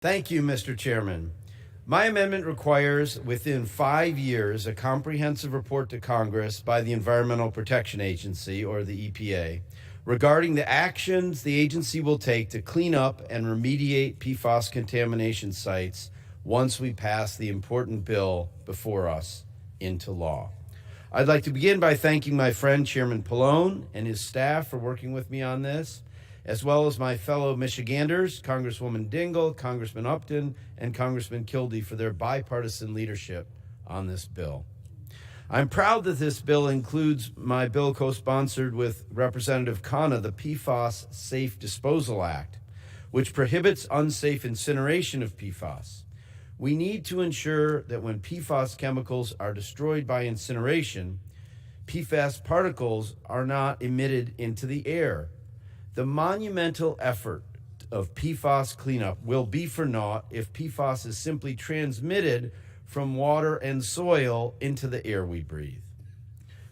Thank you, Mr. Chairman. My amendment requires within 5 years a comprehensive report to Congress by the Environmental Protection Agency, or the EPA, regarding the actions the agency will take to clean up and remediate PFAS contamination sites once we pass the important bill before us into law. I'd like to begin by thanking my friend Chairman Pallone and his staff for working with me on this, as well as my fellow Michiganders, Congresswoman Dingell, Congressman Upton, and Congressman Kildee for their bipartisan leadership on this bill. I'm proud that this bill includes my bill co-sponsored with Representative Khanna, the PFAS Safe Disposal Act, which prohibits unsafe incineration of PFAS. We need to ensure that when PFAS chemicals are destroyed by incineration, PFAS particles are not emitted into the air. The monumental effort of PFAS cleanup will be for naught if PFAS is simply transmitted from water and soil into the air we breathe.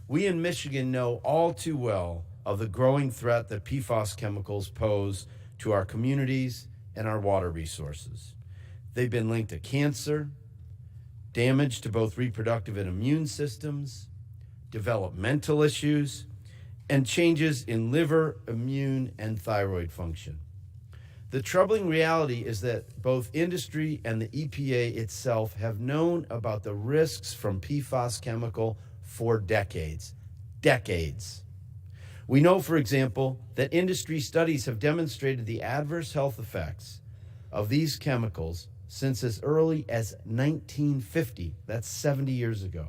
We in Michigan know all too well of the growing threat that PFAS chemicals pose to our communities and our water resources. They've been linked to cancer, damage to both reproductive and immune systems, developmental issues, and changes in liver, immune, and thyroid function. The troubling reality is that both industry and the EPA itself have known about the risks from PFAS chemical for decades. We know, for example, that industry studies have demonstrated the adverse health effects of these chemicals since as early as 1950. That's 70 years ago.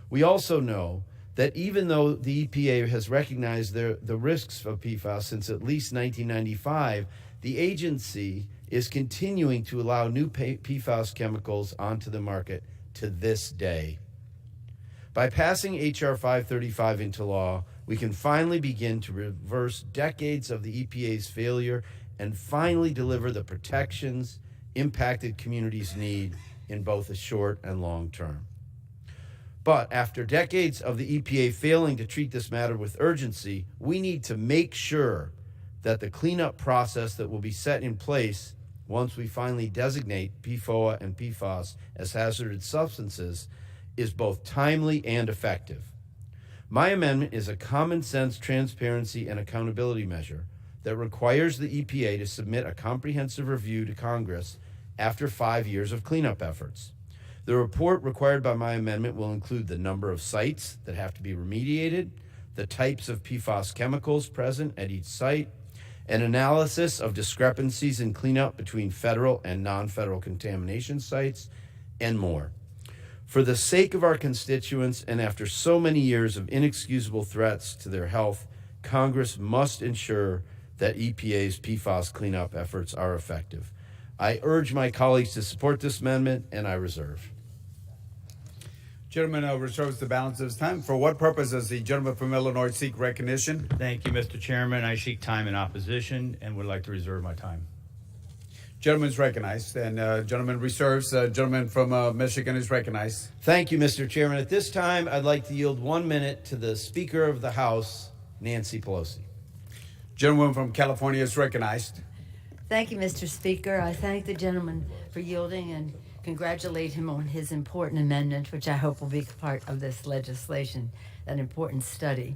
We also know that even though the EPA has recognized the risks of PFAS since at least 1995, the agency is continuing to allow new PFAS chemicals onto the market to this day. By passing H.R. 535 into law, we can finally begin to reverse decades of the EPA's failure and finally deliver the protections impacted communities need in both the short and long term. But after decades of the EPA failing to treat this matter with urgency, we need to make sure that the cleanup process that will be set in place once we finally designate PFOA and PFAS as hazardous substances is both timely and effective. My amendment is a common sense transparency and accountability measure that requires the EPA to submit a comprehensive review to Congress after 5 years of cleanup efforts. The report required by my amendment will include the number of sites that have to be remediated, the types of PFAS chemicals present at each site, an analysis of discrepancies in cleanup between federal and non-federal contamination sites, and more. For the sake of our constituents and after so many years of inexcusable threats to their health, Congress must ensure that EPA's PFAS cleanup efforts are effective. I urge my colleagues to support this amendment, and I reserve. Gentleman reserves the balance of his time. For what purpose does the gentleman from Illinois seek recognition? Thank you, Mr. Chairman. I seek time in opposition and would like to reserve my time. Gentleman's recognized, and gentleman reserves. Gentleman from Michigan is recognized. Thank you, Mr. Chairman. At this time, I'd like to yield 1 minute to the Speaker of the House, Nancy Pelosi. Gentleman from California is recognized. Thank you, Mr. Speaker. I thank the gentleman for yielding and congratulate him on his important amendment, which I hope will be part of this legislation, that important study.